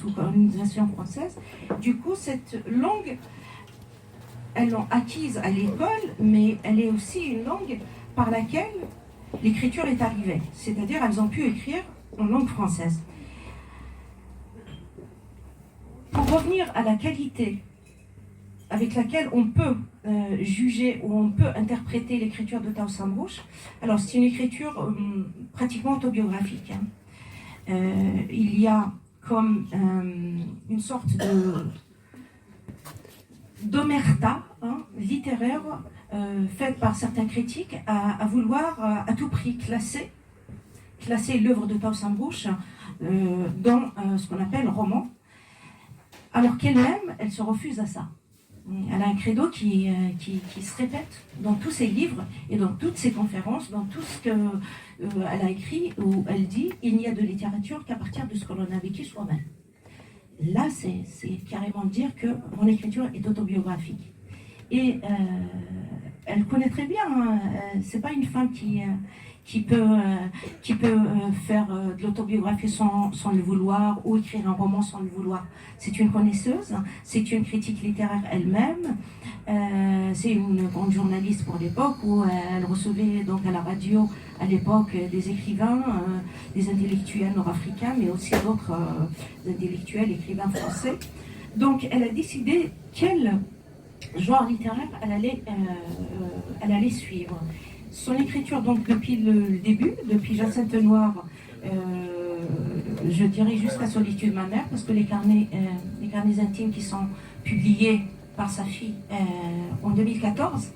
sous colonisation française. Du coup, cette langue, elles l'ont acquise à l'école, mais elle est aussi une langue par laquelle l'écriture est arrivée. C'est-à-dire, elles ont pu écrire en langue française. Pour revenir à la qualité avec laquelle on peut juger ou on peut interpréter l'écriture de Taous Sambrouch, alors c'est une écriture pratiquement autobiographique. Il y a comme une sorte d'omerta littéraire faite par certains critiques à vouloir à tout prix classer l'œuvre de Taous Sambrouch dans ce qu'on appelle roman, alors qu'elle-même, elle se refuse à ça. Elle a un credo qui se répète dans tous ses livres et dans toutes ses conférences, dans tout ce qu'elle a écrit, où elle dit « il n'y a de littérature qu'à partir de ce que l'on a vécu soi-même ». Là, c'est carrément dire que mon écriture est autobiographique. Et elle connaît très bien, c'est pas une femme qui peut faire de l'autobiographie sans le vouloir, ou écrire un roman sans le vouloir. C'est une connaisseuse, c'est une critique littéraire elle-même, c'est une grande journaliste pour l'époque, où elle recevait donc à la radio à l'époque des écrivains, des intellectuels nord-africains, mais aussi d'autres intellectuels, écrivains français. Donc elle a décidé quel genre littéraire elle allait suivre. Son écriture, donc, depuis le début, depuis Jacinthe Noire, je dirais jusqu'à Solitude ma mère, parce que les carnets intimes qui sont publiés par sa fille en 2014,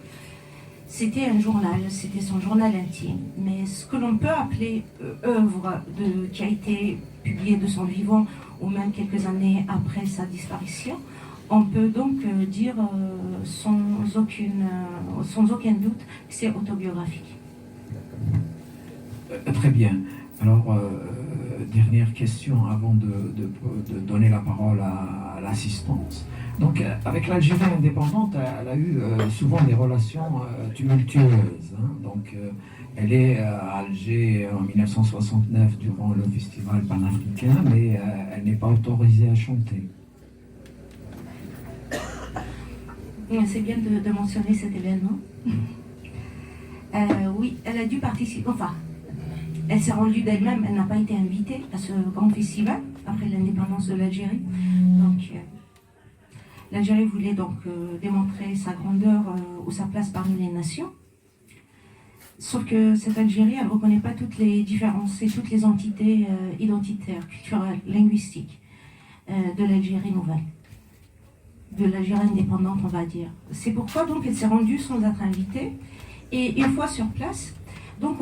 c'était un journal, c'était son journal intime. Mais ce que l'on peut appeler œuvre qui a été publiée de son vivant, ou même quelques années après sa disparition, on peut donc dire sans aucun doute que c'est autobiographique. Très bien. Alors, dernière question avant de donner la parole à l'assistance. Donc, avec l'Algérie indépendante, elle a eu souvent des relations tumultueuses. Donc, elle est à Alger en 1969 durant le festival panafricain, mais elle n'est pas autorisée à chanter. C'est bien de mentionner cet événement. Oui, elle a dû participer, enfin, elle s'est rendue d'elle-même, elle n'a pas été invitée à ce grand festival après l'indépendance de l'Algérie. Donc, l'Algérie voulait donc démontrer sa grandeur ou sa place parmi les nations. Sauf que cette Algérie, elle ne reconnaît pas toutes les différences et toutes les entités identitaires, culturelles, linguistiques de l'Algérie nouvelle, de l'Algérie indépendante, on va dire. C'est pourquoi donc elle s'est rendue sans être invitée. Et une fois sur place, donc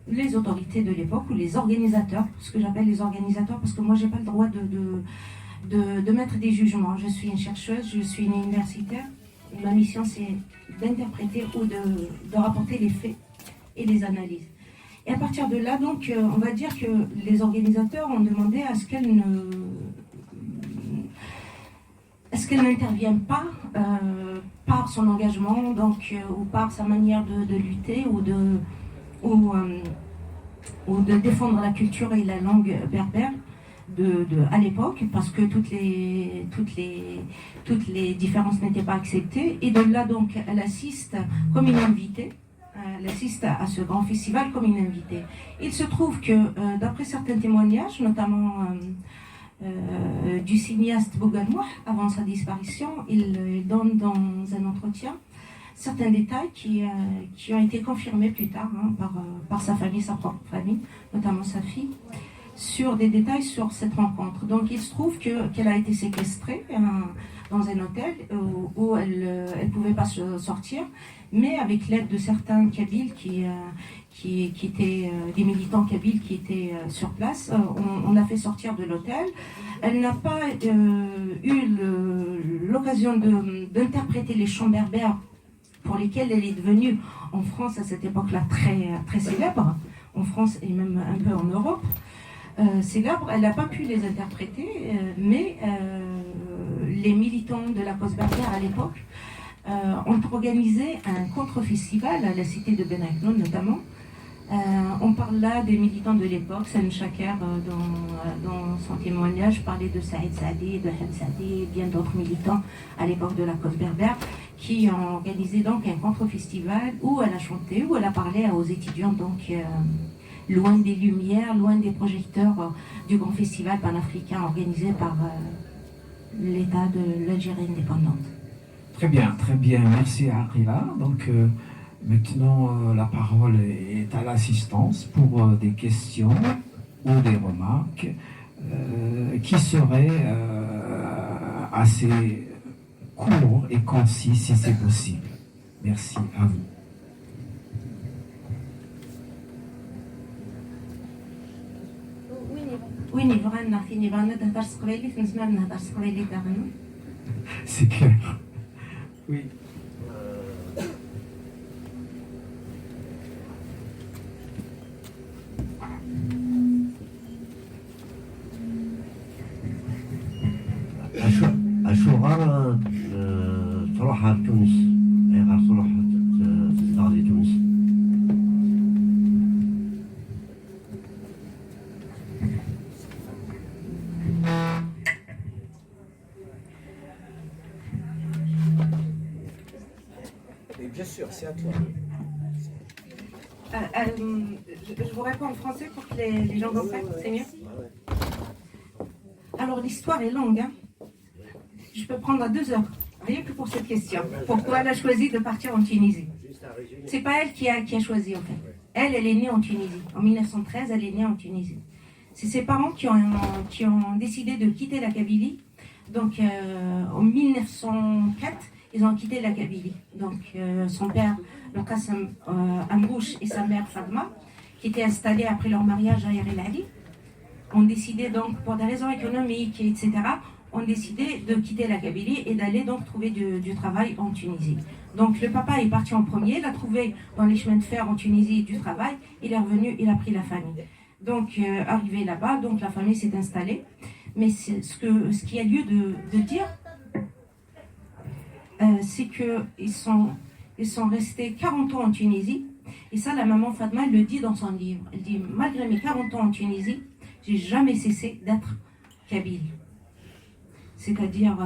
les autorités de l'époque, ou les organisateurs, ce que j'appelle les organisateurs, parce que moi j'ai pas le droit de mettre des jugements. Je suis une chercheuse, je suis une universitaire. Ma mission c'est d'interpréter ou de rapporter les faits et les analyses. Et à partir de là, donc, on va dire que les organisateurs ont demandé à ce qu'elle n'intervienne pas par son engagement, donc, ou par sa manière de lutter ou de défendre la culture et la langue berbère à l'époque, parce que toutes les différences n'étaient pas acceptées. Et de là, donc, elle assiste comme une invitée. Elle assiste à ce grand festival comme une invitée. Il se trouve que, d'après certains témoignages, notamment du cinéaste Bougalmouh, avant sa disparition, il donne dans un entretien certains détails qui ont été confirmés plus tard par sa famille, sa propre famille, notamment sa fille, sur des détails sur cette rencontre. Donc il se trouve qu'elle a été séquestrée dans un hôtel où elle ne pouvait pas se sortir, mais avec l'aide de certains Kabyles qui étaient des militants kabyles qui étaient sur place, on l'a fait sortir de l'hôtel. Elle n'a pas eu l'occasion d'interpréter les chants berbères pour lesquels elle est devenue en France à cette époque-là très, très célèbre, en France et même un peu en Europe. Célèbre, elle n'a pas pu les interpréter, mais les militants de la cause berbère à l'époque ont organisé un contre-festival à la cité de Ben Aknoun notamment, On parle là des militants de l'époque. Salem Chaker, dans son témoignage, parlait de Saïd Saadi, de Hem Saadi, et bien d'autres militants à l'époque de la cause berbère, qui ont organisé donc un contre-festival où elle a chanté, où elle a parlé aux étudiants, donc loin des lumières, loin des projecteurs du grand festival panafricain organisé par l'État de l'Algérie indépendante. Très bien, merci Aqila. Donc maintenant la parole est à l'assistance pour des questions ou des remarques qui seraient assez courts et concis si c'est possible. Merci à vous. C'est clair. Oui. الشغل تروح على تونس غير تروح تستغل تونس. Bien sûr, c'est à toi. Je vous réponds en français pour que les gens comprennent, c'est mieux. Alors l'histoire est longue, hein. Je peux prendre 2 heures, rien que pour cette question. Pourquoi elle a choisi de partir en Tunisie? C'est pas elle qui a choisi en fait. Elle est née en Tunisie. En 1913, elle est née en Tunisie. C'est ses parents qui ont décidé de quitter la Kabylie. Donc en 1904, ils ont quitté la Kabylie. Donc son père, le Qassem Amrouche, et sa mère Fatma, qui étaient installés après leur mariage à El Ali, ont décidé donc, pour des raisons économiques, etc., ont décidé de quitter la Kabylie et d'aller donc trouver du travail en Tunisie. Donc le papa est parti en premier, il a trouvé dans les chemins de fer en Tunisie du travail, il est revenu, il a pris la famille. Donc arrivé là-bas, donc la famille s'est installée. Mais ce qui a lieu de dire, c'est qu'ils sont restés 40 ans en Tunisie. Et ça, la maman Fatma, elle le dit dans son livre. Elle dit, malgré mes 40 ans en Tunisie, j'ai jamais cessé d'être kabyle. C'est-à-dire,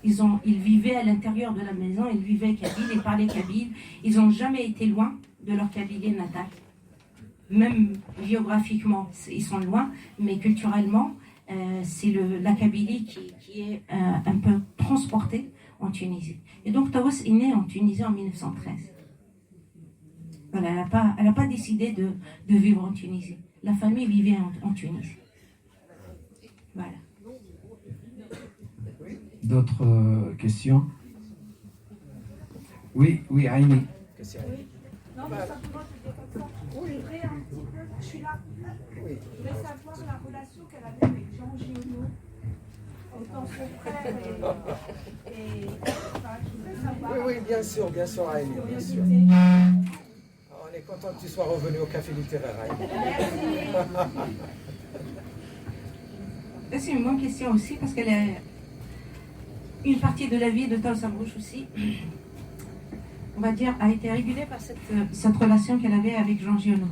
ils vivaient à l'intérieur de la maison, ils vivaient kabyle, ils parlaient kabyle. Ils n'ont jamais été loin de leur kabylie natale. Même géographiquement, ils sont loin, mais culturellement, c'est la Kabylie qui est un peu transportée en Tunisie. Et donc Taous est née en Tunisie en 1913. Voilà, elle n'a pas décidé de vivre en Tunisie. La famille vivait en Tunisie. Voilà. D'autres questions? Oui, Aïni. Non, mais simplement, je dis comme ça. Je voudrais un petit peu, je suis là. Je voudrais savoir la relation qu'elle avait avec Jean Giono, autant son frère et enfin, je voudrais savoir. Oui, bien sûr, Aïni, bien sûr. On est content que tu sois revenu au café littéraire, Aïni. C'est une bonne question aussi, parce qu'elle est une partie de la vie de Taous Amrouche aussi, on va dire, a été régulée par cette relation qu'elle avait avec Jean Giono.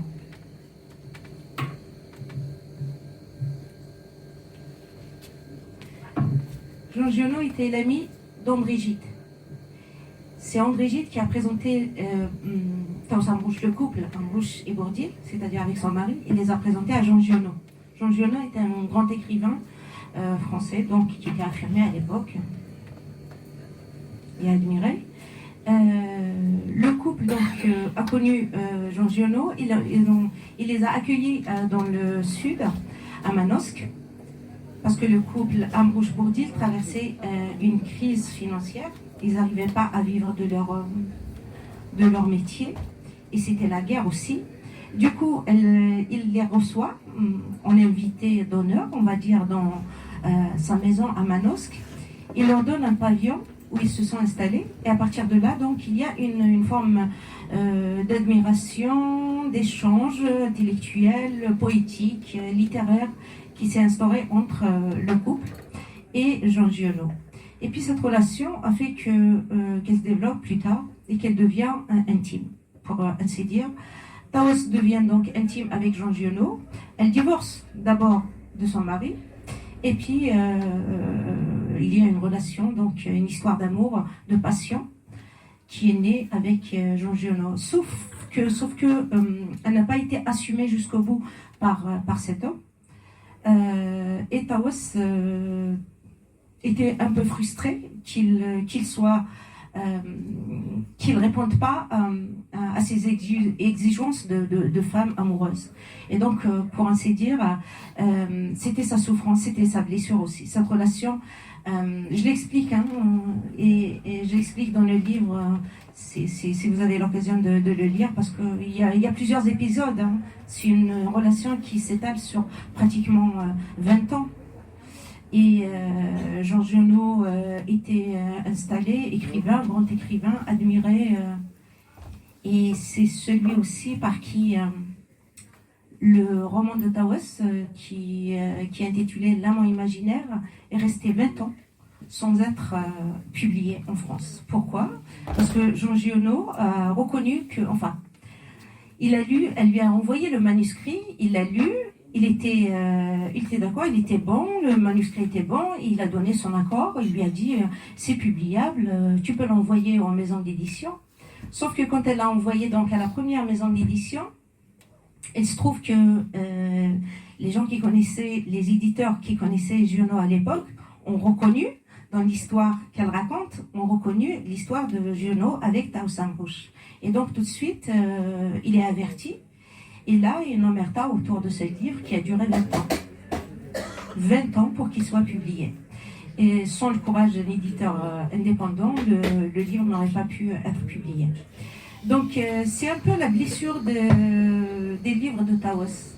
Jean Giono était l'ami d'André Gide. C'est André Gide qui a présenté Taous Amrouche, le couple Amrouche et Bourdier, c'est-à-dire avec son mari, il les a présentés à Jean Giono. Jean Giono était un grand écrivain français, donc qui était affirmé à l'époque et admiré. Le couple donc a connu Jean Giono. Il les a accueillis dans le sud, à Manosque, parce que le couple Amrouche-Bourdier traversait une crise financière. Ils n'arrivaient pas à vivre de leur métier, et c'était la guerre aussi. Du coup, il les reçoit en invité d'honneur, on va dire, dans sa maison à Manosque. Il leur donne un pavillon où ils se sont installés, et à partir de là, donc, il y a une forme d'admiration, d'échange intellectuel, poétique, littéraire, qui s'est instaurée entre le couple et Jean Giono. Et puis cette relation a fait qu'elle se développe plus tard et qu'elle devient intime, pour ainsi dire. Taos devient donc intime avec Jean Giono. Elle divorce d'abord de son mari, et puis il y a une relation, donc une histoire d'amour, de passion, qui est née avec Jean Giono. Sauf que elle n'a pas été assumée jusqu'au bout par cet homme. Et Taos était un peu frustré qu'il réponde pas à ses exigences de femme amoureuse. Et donc, pour ainsi dire, c'était sa souffrance, c'était sa blessure aussi. Cette relation, je l'explique, et je l'explique dans le livre, si vous avez l'occasion de le lire, parce qu'il y a plusieurs épisodes. C'est une relation qui s'étale sur pratiquement 20 ans. Et Jean Giono était installé, écrivain, grand écrivain, admiré. Et c'est celui aussi par qui le roman de Taos, qui est intitulé L'amant imaginaire, est resté 20 ans sans être publié en France. Pourquoi? Parce que Jean Giono a reconnu que, enfin, il a lu, elle lui a envoyé le manuscrit, il l'a lu, il était d'accord, il était bon, le manuscrit était bon, il a donné son accord, il lui a dit c'est publiable, tu peux l'envoyer en maison d'édition. Sauf que quand elle l'a envoyé donc à la première maison d'édition, il se trouve que les gens qui connaissaient, les éditeurs qui connaissaient Giono à l'époque, ont reconnu dans l'histoire qu'elle raconte, ont reconnu l'histoire de Giono avec Taos Amrouche. Et donc tout de suite, il est averti. Et là, il y a une omerta autour de ce livre qui a duré 20 ans. 20 ans pour qu'il soit publié. Et sans le courage d'un éditeur indépendant, le livre n'aurait pas pu être publié. Donc, c'est un peu la blessure des livres de Taos.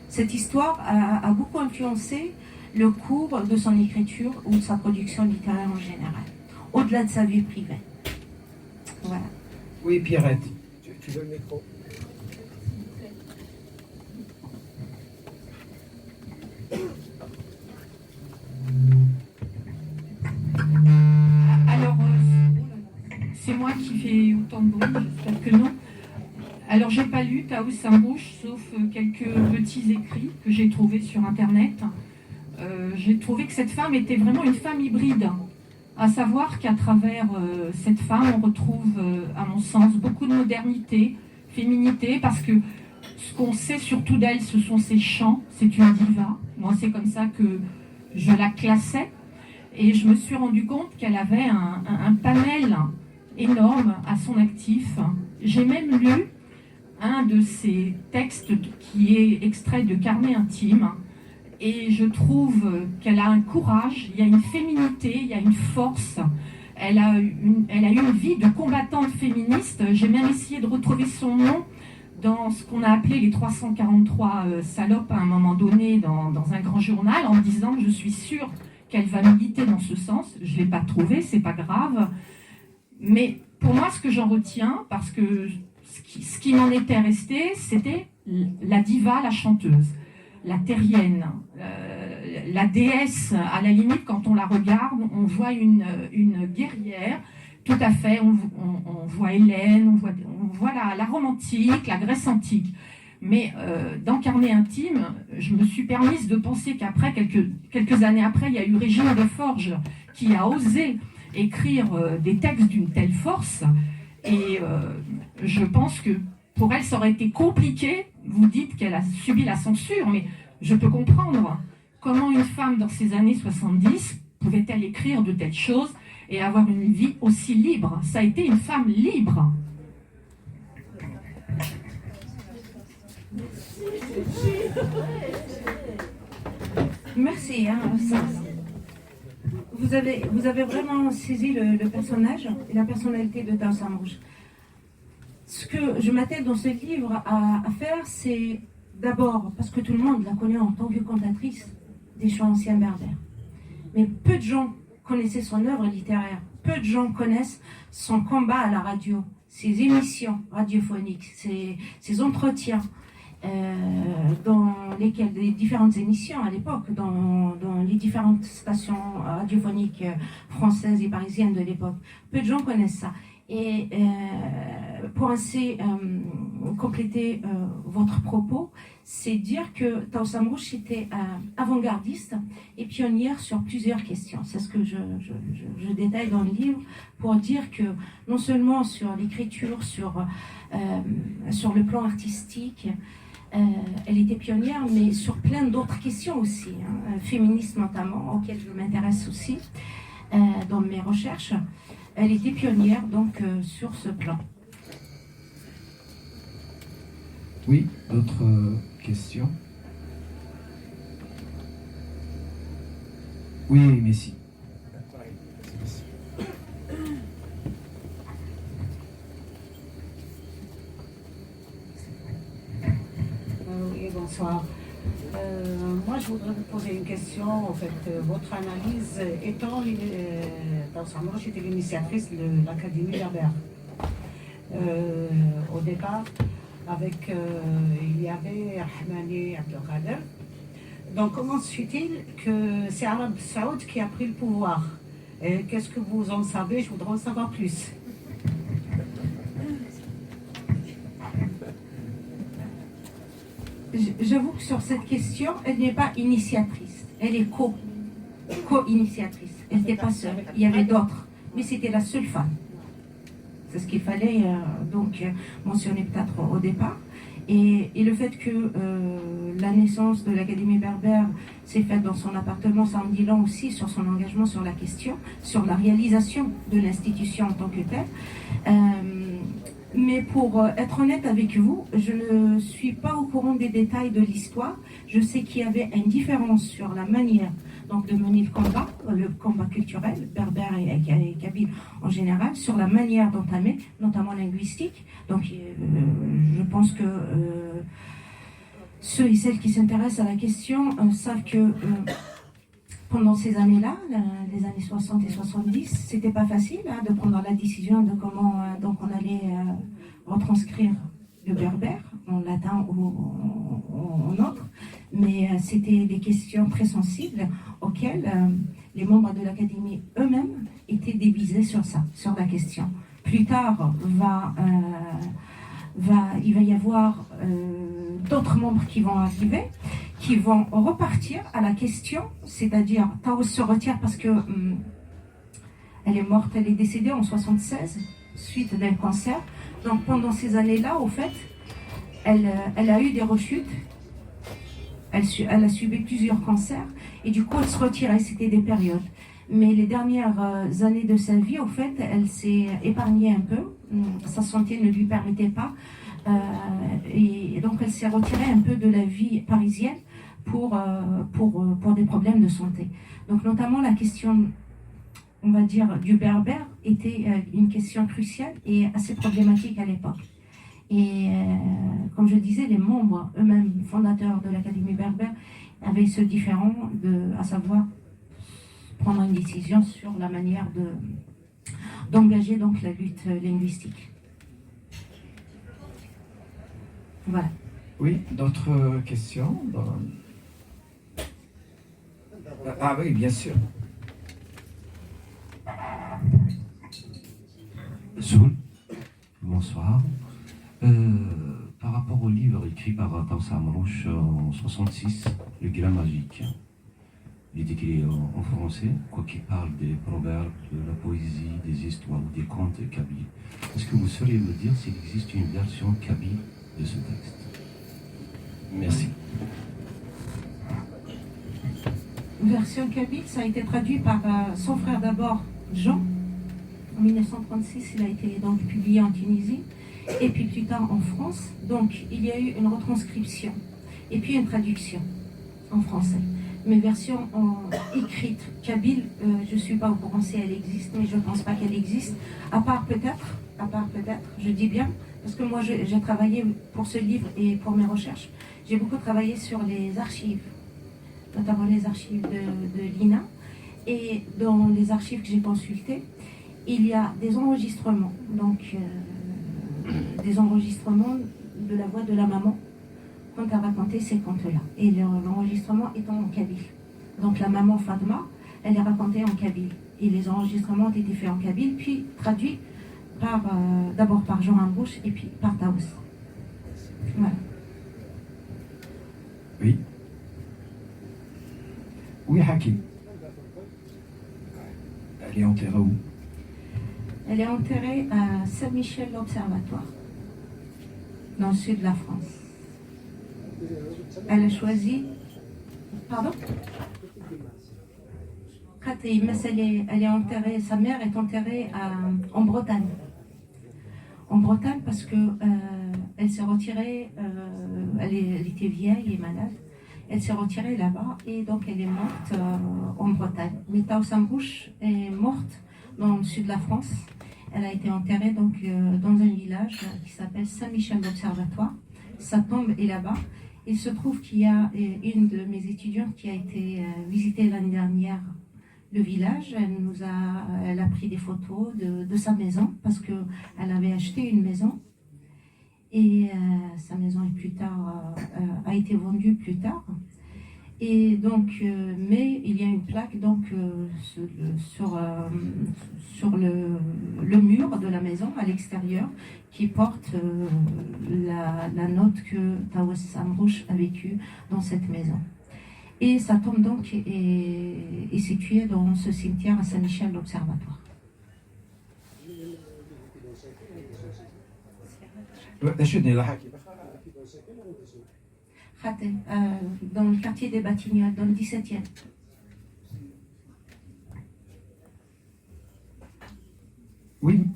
Cette histoire a beaucoup influencé le cours de son écriture ou de sa production littéraire en général, au-delà de sa vie privée. Voilà. Oui, Pierrette. Tu veux le micro? Alors, c'est moi qui fais autant de bruit, j'espère que non. Alors, j'ai pas lu Taos Amrouche, sauf quelques petits écrits que j'ai trouvés sur Internet. J'ai trouvé que cette femme était vraiment une femme hybride. À savoir qu'à travers cette femme, on retrouve, à mon sens, beaucoup de modernité, féminité, parce que ce qu'on sait surtout d'elle, ce sont ses chants. C'est une diva. Moi, c'est comme ça que je la classais. Et je me suis rendu compte qu'elle avait un panel énorme à son actif. J'ai même lu un de ses textes qui est extrait de Carnet intime. Et je trouve qu'elle a un courage, il y a une féminité, il y a une force. Elle a eu une vie de combattante féministe. J'ai même essayé de retrouver son nom dans ce qu'on a appelé les 343 salopes à un moment donné dans un grand journal, en me disant je suis sûre qu'elle va militer dans ce sens. Je ne l'ai pas trouvé, c'est pas grave. Mais pour moi, ce que j'en retiens, parce que ce qui m'en était resté, c'était la diva, la chanteuse, la terrienne, la déesse. À la limite, quand on la regarde, on voit une guerrière. Tout à fait, on voit Hélène, on voit la Rome antique, la Grèce antique. Mais dans Carnet intime, je me suis permise de penser qu'après, quelques années après, il y a eu Régine Deforges qui a osé écrire des textes d'une telle force. Et je pense que pour elle, ça aurait été compliqué. Vous dites qu'elle a subi la censure, mais je peux comprendre comment une femme dans ces années 70 pouvait-elle écrire de telles choses et avoir une vie aussi libre. Ça a été une femme libre. Merci. Vous avez vraiment saisi le personnage et la personnalité de Taos Amrouche. Ce que je m'attelle dans ce livre à faire, c'est d'abord, parce que tout le monde la connaît en tant que cantatrice des chants anciens berbères. Mais peu de gens connaissaient son œuvre littéraire. Peu de gens connaissent son combat à la radio, ses émissions radiophoniques, ses entretiens, dans lesquels les différentes émissions à l'époque, dans les différentes stations radiophoniques françaises et parisiennes de l'époque. Peu de gens connaissent ça. Et pour ainsi compléter votre propos, c'est dire que Taous Amrouche était avant-gardiste et pionnière sur plusieurs questions. C'est ce que je détaille dans le livre pour dire que non seulement sur l'écriture, sur le plan artistique, elle était pionnière, mais sur plein d'autres questions aussi, féministes notamment, auxquelles je m'intéresse aussi dans mes recherches. Elle était pionnière donc sur ce plan. Oui, d'autres questions? Oui, Messi. Oui, bonsoir. Moi, je voudrais vous poser une question. En fait, votre analyse étant, Taous Amrouche était l'initiatrice de l'Académie Berbère. Au départ, il y avait Rahmani Abdelkader. Donc, comment se fait-il que c'est Arab Saoud qui a pris le pouvoir? Et qu'est-ce que vous en savez? Je voudrais en savoir plus. J'avoue que sur cette question, elle n'est pas initiatrice, elle est co-initiatrice. Elle n'était pas seule, il y avait d'autres, mais c'était la seule femme. C'est ce qu'il fallait mentionner peut-être au départ. Et le fait que la naissance de l'Académie berbère s'est faite dans son appartement, ça en dit long aussi sur son engagement sur la question, sur la réalisation de l'institution en tant que telle. Mais pour être honnête avec vous, je ne suis pas au courant des détails de l'histoire. Je sais qu'il y avait une différence sur la manière donc, de mener le combat culturel, berbère et kabyle en général, sur la manière d'entamer, notamment linguistique. Donc je pense que ceux et celles qui s'intéressent à la question savent que pendant ces années-là, les années 60 et 70, c'était pas facile de prendre la décision de comment donc on allait retranscrire le berbère en latin ou en autre, mais c'était des questions très sensibles auxquelles les membres de l'Académie eux-mêmes étaient divisés sur ça, sur la question. Plus tard, il va y avoir d'autres membres qui vont arriver, qui vont repartir à la question, c'est-à-dire Taous se retire parce que elle est morte, elle est décédée en 76 suite d'un cancer. Donc pendant ces années-là, au fait, elle a eu des rechutes, elle a subi plusieurs cancers et du coup elle se retirait, c'était des périodes. Mais les dernières années de sa vie, au fait, elle s'est épargnée un peu, sa santé ne lui permettait pas et donc elle s'est retirée un peu de la vie parisienne pour des problèmes de santé. Donc notamment la question, on va dire, du berbère était une question cruciale et assez problématique à l'époque. Et comme je disais, les membres eux-mêmes fondateurs de l'Académie berbère avaient ce différend à savoir prendre une décision sur la manière d'engager donc la lutte linguistique. Voilà. Oui, d'autres questions? Ah oui, bien sûr. Soul, bonsoir. Par rapport au livre écrit par Taous Amrouche en 66, Le Grain magique, il est écrit en français, quoi qu'il parle des proverbes, de la poésie, des histoires ou des contes kabyles. Est-ce que vous sauriez me dire s'il existe une version kabyle de ce texte? Merci. Version kabyle, ça a été traduit par son frère d'abord, Jean. En 1936, il a été donc publié en Tunisie, et puis plus tard en France. Donc il y a eu une retranscription, et puis une traduction en français. Mais version écrite kabyle, je ne suis pas au courant si elle existe, mais je ne pense pas qu'elle existe, à part peut-être, je dis bien, parce que moi j'ai travaillé pour ce livre et pour mes recherches, j'ai beaucoup travaillé sur les archives, notamment les archives de l'INA, et dans les archives que j'ai consultées, il y a des enregistrements, donc des enregistrements de la voix de la maman quand elle racontait ces contes-là. Et l'enregistrement étant en kabyle. Donc la maman Fatma, elle est racontée en kabyle. Et les enregistrements ont été faits en kabyle, puis traduits d'abord par Jean Amrouche et puis par Taous. Voilà. Oui. Oui, Hakim. Elle est enterrée où? Elle est enterrée à Saint-Michel l'Observatoire, dans le sud de la France. Elle a choisi. Pardon? Elle est enterrée, sa mère est enterrée en Bretagne. En Bretagne parce que elle s'est retirée, elle était vieille et malade. Elle s'est retirée là-bas et donc elle est morte en Bretagne. Mais Taous Amrouche est morte dans le sud de la France. Elle a été enterrée donc dans un village qui s'appelle Saint-Michel d'Observatoire. Sa tombe est là-bas. Il se trouve qu'il y a une de mes étudiantes qui a été visiter l'année dernière le village. Elle a pris des photos de sa maison parce qu'elle avait acheté une maison. Et sa maison a été vendue plus tard. Et donc, mais il y a une plaque donc sur le mur de la maison à l'extérieur qui porte la note que Taous Amrouche a vécue dans cette maison. Et sa tombe donc est située dans ce cimetière à Saint-Michel l'Observatoire. Khaté, dans le quartier des Batignolles, dans le 17e. Oui.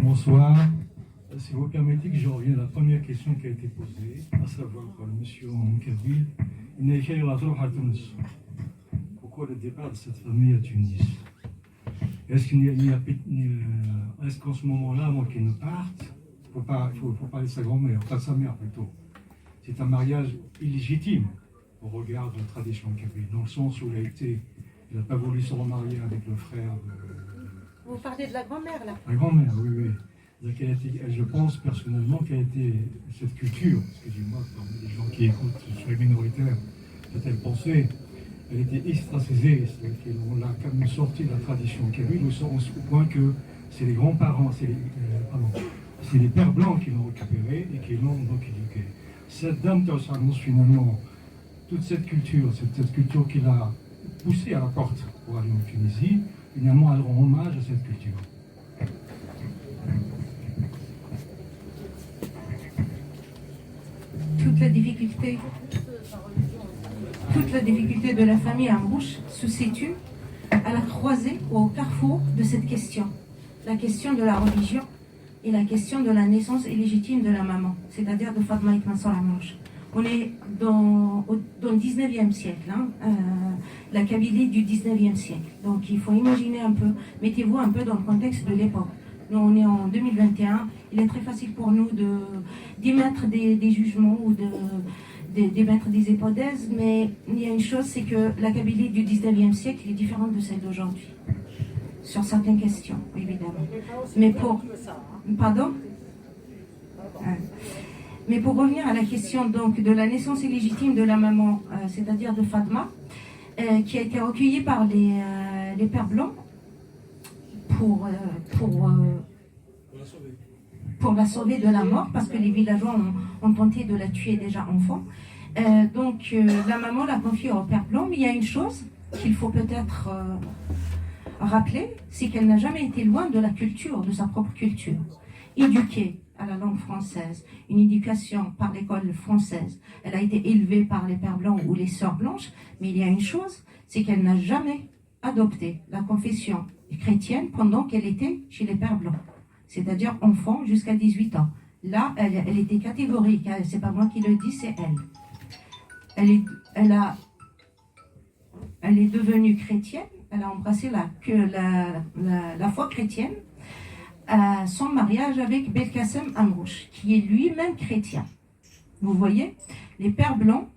Bonsoir. Si vous permettez que je revienne à la première question qui a été posée, à savoir par le monsieur Kabyle, pourquoi le départ de cette famille à Tunis? Est-ce qu'en ce moment-là, avant qu'il ne parte, il faut parler de sa grand-mère, pas de sa mère plutôt. C'est un mariage illégitime au regard de la tradition kabyle, dans le sens où il n'a pas voulu se remarier avec le frère de... Vous parlez de la grand-mère là? La grand-mère, oui, oui. Donc, je pense personnellement qu'elle a été cette culture, excusez-moi, parmi les gens qui écoutent sur les minoritaires, peut-être penser, elle était extracisée, c'est-à-dire qu'on l'a quand même sorti de la tradition kabyle au point que c'est les grands-parents, c'est les pères blancs qui l'ont récupéré et qui l'ont donc éduqué. Cette dame Taous Amrouche, finalement, toute cette culture qui l'a poussée à la porte pour aller en Tunisie, finalement, elle rend hommage à cette culture. Toute la difficulté de la famille Amrouche se situe à la croisée ou au carrefour de cette question. La question de la religion et la question de la naissance illégitime de la maman, c'est-à-dire de Fatma Ibn Mansour Amrouche. On est dans le 19e siècle, la Kabylie du 19e siècle. Donc il faut imaginer un peu, mettez-vous un peu dans le contexte de l'époque. Nous, on est en 2021, il est très facile pour nous d'émettre des jugements ou d'émettre des hypothèses, mais il y a une chose, c'est que la Kabylie du 19e siècle est différente de celle d'aujourd'hui, sur certaines questions, évidemment. Mais pour... Pardon ? Mais pour revenir à la question donc, de la naissance illégitime de la maman, c'est-à-dire de Fatma, qui a été recueillie par les pères blancs, pour la sauver de la mort, parce que les villageois ont tenté de la tuer déjà enfant. Donc la maman l'a confiée au père blanc, mais il y a une chose qu'il faut peut-être rappeler, c'est qu'elle n'a jamais été loin de la culture, de sa propre culture. Éduquée à la langue française, une éducation par l'école française, elle a été élevée par les pères blancs ou les sœurs blanches, mais il y a une chose, c'est qu'elle n'a jamais adopté la confession chrétienne pendant qu'elle était chez les pères blancs, c'est-à-dire enfant jusqu'à 18 ans. Là, elle était catégorique, c'est pas moi qui le dis, c'est elle. Elle est devenue chrétienne, elle a embrassé la foi chrétienne à son mariage avec Belkacem Amrouche, qui est lui-même chrétien. Vous voyez, les pères blancs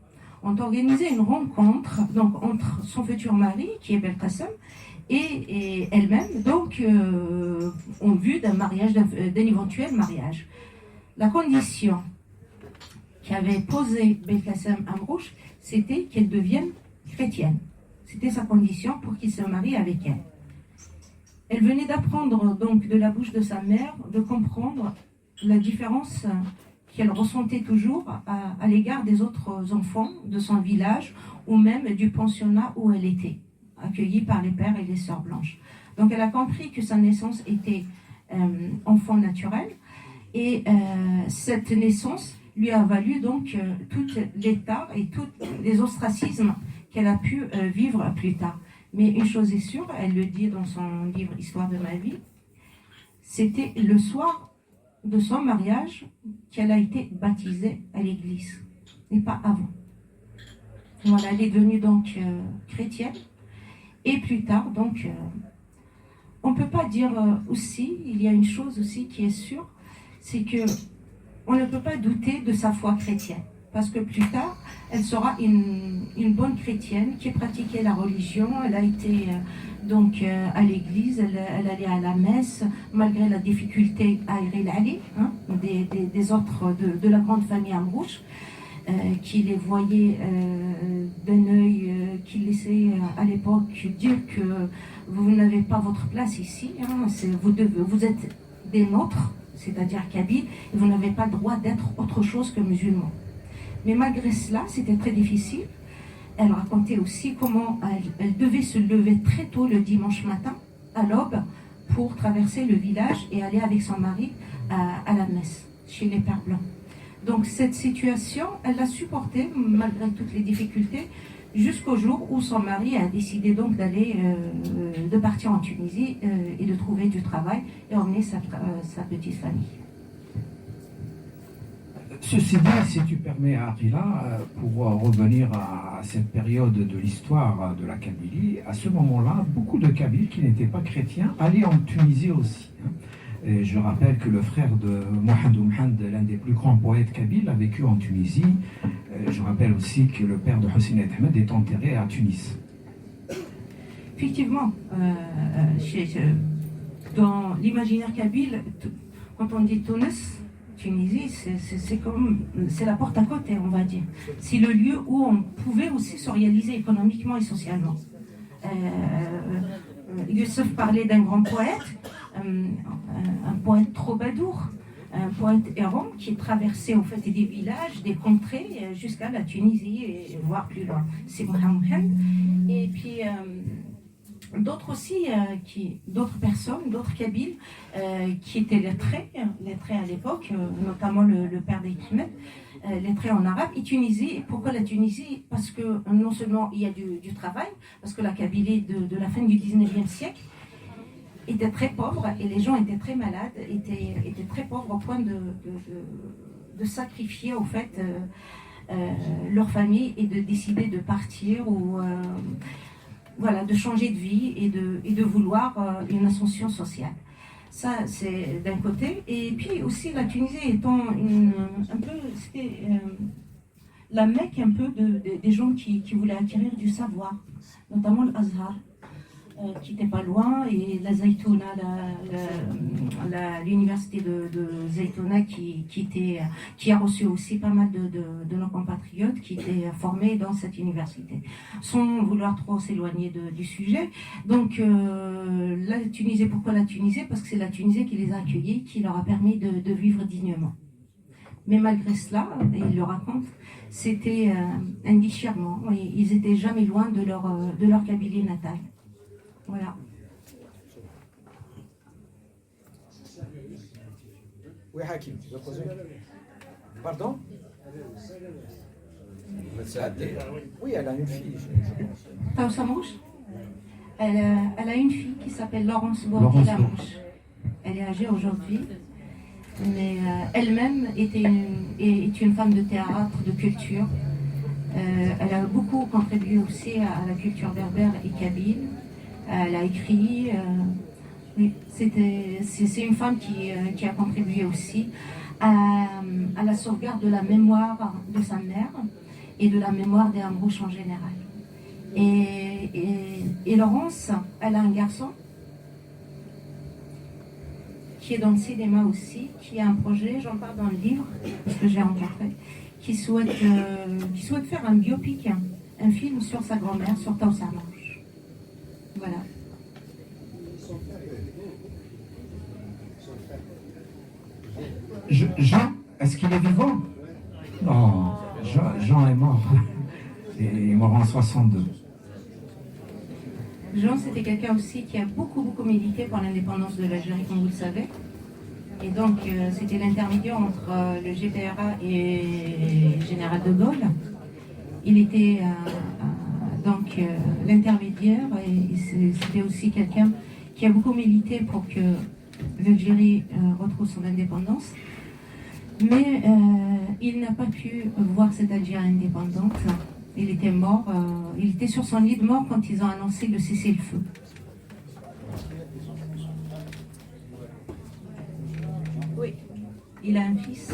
ont organisé une rencontre donc, entre son futur mari, qui est Belkacem, et elle-même, donc, en vue d'un mariage, d'un éventuel mariage. La condition qu'avait posée Belkacem Amrouche, c'était qu'elle devienne chrétienne. C'était sa condition pour qu'il se marie avec elle. Elle venait d'apprendre donc de la bouche de sa mère, de comprendre la différence qu'elle ressentait toujours à l'égard des autres enfants de son village ou même du pensionnat où elle était, accueillie par les pères et les sœurs blanches. Donc elle a compris que sa naissance était enfant naturel et cette naissance lui a valu donc tout l'état et tous les ostracismes qu'elle a pu vivre plus tard. Mais une chose est sûre, elle le dit dans son livre Histoire de ma vie, c'était le soir de son mariage qu'elle a été baptisée à l'église, et pas avant. Voilà, elle est devenue donc chrétienne, et plus tard, donc, on ne peut pas dire aussi, il y a une chose aussi qui est sûre, c'est que on ne peut pas douter de sa foi chrétienne, parce que plus tard, elle sera une bonne chrétienne qui pratiquait la religion. Elle a été donc à l'église, elle allait à la messe, malgré la difficulté à aller, des autres de la grande famille Amrouche, qui les voyaient d'un œil, qui laissait à l'époque dire que vous n'avez pas votre place ici, vous êtes des nôtres, c'est-à-dire kabyles, et vous n'avez pas le droit d'être autre chose que musulman. Mais malgré cela, c'était très difficile. Elle racontait aussi comment elle devait se lever très tôt le dimanche matin, à l'aube, pour traverser le village et aller avec son mari à la messe, chez les Pères Blancs. Donc cette situation, elle l'a supportée malgré toutes les difficultés, jusqu'au jour où son mari a décidé donc de partir en Tunisie et de trouver du travail et emmener sa petite famille. Ceci dit, si tu permets, Arila, pour revenir à cette période de l'histoire de la Kabylie, à ce moment-là, beaucoup de Kabyles qui n'étaient pas chrétiens allaient en Tunisie aussi. Et je rappelle que le frère de Mohamed, l'un des plus grands poètes kabyles, a vécu en Tunisie. Je rappelle aussi que le père de Hossein Ahmed est enterré à Tunis. Effectivement, dans l'imaginaire kabyle, quand on dit Tunis, Tunisie, c'est la porte à côté, on va dire. C'est le lieu où on pouvait aussi se réaliser économiquement et socialement. Youssef parlait d'un grand poète, un poète troubadour, un poète errant qui traversait en fait des villages, des contrées jusqu'à la Tunisie et voire plus loin. C'est Mohamed. Et puis d'autres aussi, d'autres personnes, d'autres Kabyles qui étaient lettrés à l'époque, notamment le père d'Ikrimet, lettré en arabe, et Tunisie. Et pourquoi la Tunisie? Parce que non seulement il y a du travail, parce que la Kabylie de la fin du 19e siècle était très pauvre et les gens étaient très malades, étaient très pauvres au point de sacrifier au fait leur famille et de décider de partir ou voilà, de changer de vie et de vouloir une ascension sociale. Ça, c'est d'un côté. Et puis aussi, la Tunisie étant c'était la Mecque un peu des gens qui voulaient acquérir du savoir, notamment l'Azhar, qui n'était pas loin, et la Zaytouna, l'université de Zaytouna qui a reçu aussi pas mal de nos compatriotes qui étaient formés dans cette université, sans vouloir trop s'éloigner du sujet. Donc la Tunisie, pourquoi la Tunisie? Parce que c'est la Tunisie qui les a accueillis, qui leur a permis de vivre dignement. Mais malgré cela, et il le raconte, c'était un déchirement. Ils n'étaient jamais loin de leur Kabylie natale. Voilà. Oui, Hakim, tu veux poser? Pardon? Oui, elle a une fille, je pense. Taous Amrouche, elle a une fille qui s'appelle Laurence Bourdi Lamrouche. Elle est âgée aujourd'hui, mais elle-même est une femme de théâtre, de culture. Elle a beaucoup contribué aussi à la culture berbère et kabyle. Elle a écrit, oui, c'est une femme qui a contribué aussi à la sauvegarde de la mémoire de sa mère et de la mémoire des Amrouches en général. Et Laurence, elle a un garçon qui est dans le cinéma aussi, qui a un projet, j'en parle dans le livre, parce que j'ai rencontré, qui souhaite faire un biopic un film sur sa grand-mère, sur Taous Amrouche. Voilà. Jean, est-ce qu'il est vivant? Non, Jean est mort. Il est mort en 62. Jean, c'était quelqu'un aussi qui a beaucoup milité pour l'indépendance de l'Algérie, comme vous le savez. Et donc, c'était l'intermédiaire entre le GPRA et le général de Gaulle. Il était donc l'intermédiaire et c'était aussi quelqu'un qui a beaucoup milité pour que l'Algérie retrouve son indépendance. Mais il n'a pas pu voir cette Algérie indépendante. Il était mort, il était sur son lit de mort quand ils ont annoncé le cessez-le-feu. Oui, il a un fils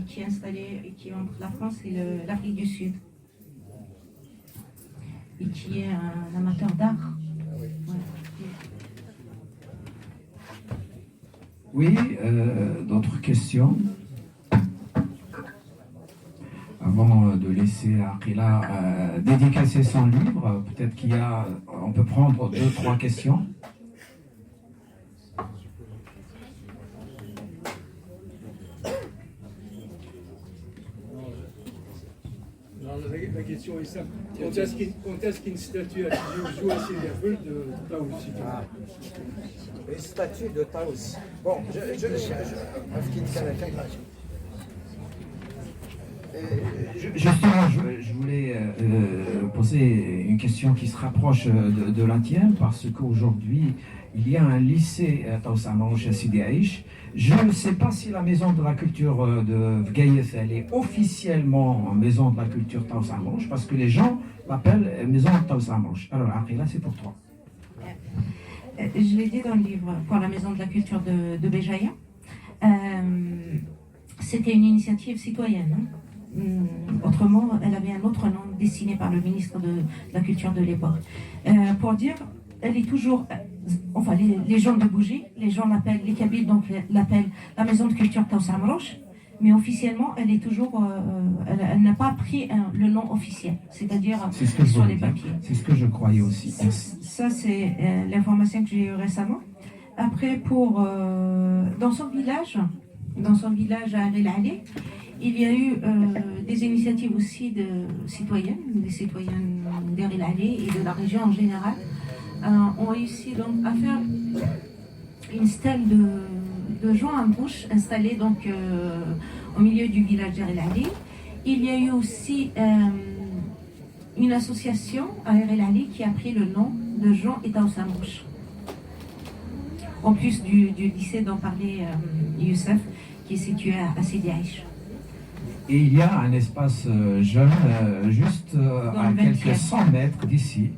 qui est installé, qui est entre la France et l'Afrique du Sud. Et qui est un amateur d'art. Voilà. Oui, d'autres questions? Avant de laisser Aqila dédicacer son livre, peut-être on peut prendre 2-3 questions. La question est simple. Quand est-ce qu'une statue a été jouée à Singapore de Taous? Une statue de Taous. Bon, Justement, je voulais poser une question qui se rapproche de la tienne, parce qu'aujourd'hui, il y a un lycée à Taous Amrouche à Sidi Aïch. Je ne sais pas si la maison de la culture de Vgaïef, elle est officiellement maison de la culture Taous Amrouche, parce que les gens l'appellent maison de Taous Amrouche. Alors, Aqila, c'est pour toi. Je l'ai dit dans le livre pour la maison de la culture de Béjaïa. C'était une initiative citoyenne. Autrement, elle avait un autre nom dessiné par le ministre de la Culture de l'époque. Pour dire, elle est toujours... Enfin, les gens de Bougie, les gens l'appellent, les Kabyles donc l'appellent la maison de culture Taous Amrouche, mais officiellement, elle est toujours... elle n'a pas pris le nom officiel, c'est-à-dire sur les papiers. C'est ce que je croyais aussi. Ça, c'est l'information que j'ai eue récemment. Après, dans son village à El Ali, il y a eu des initiatives aussi citoyennes, des citoyennes d'Er El Ali et de la région en général, ont réussi donc à faire une stèle de Jean Amrouche installée donc au milieu du village d'Er El Ali. Il y a eu aussi une association à Er El Ali qui a pris le nom de Jean et Taous Amrouche. En plus du lycée dont parlait Youssef, qui est situé à Sidi Aïch. Et il y a un espace jeune juste à quelques 100 mètres d'ici,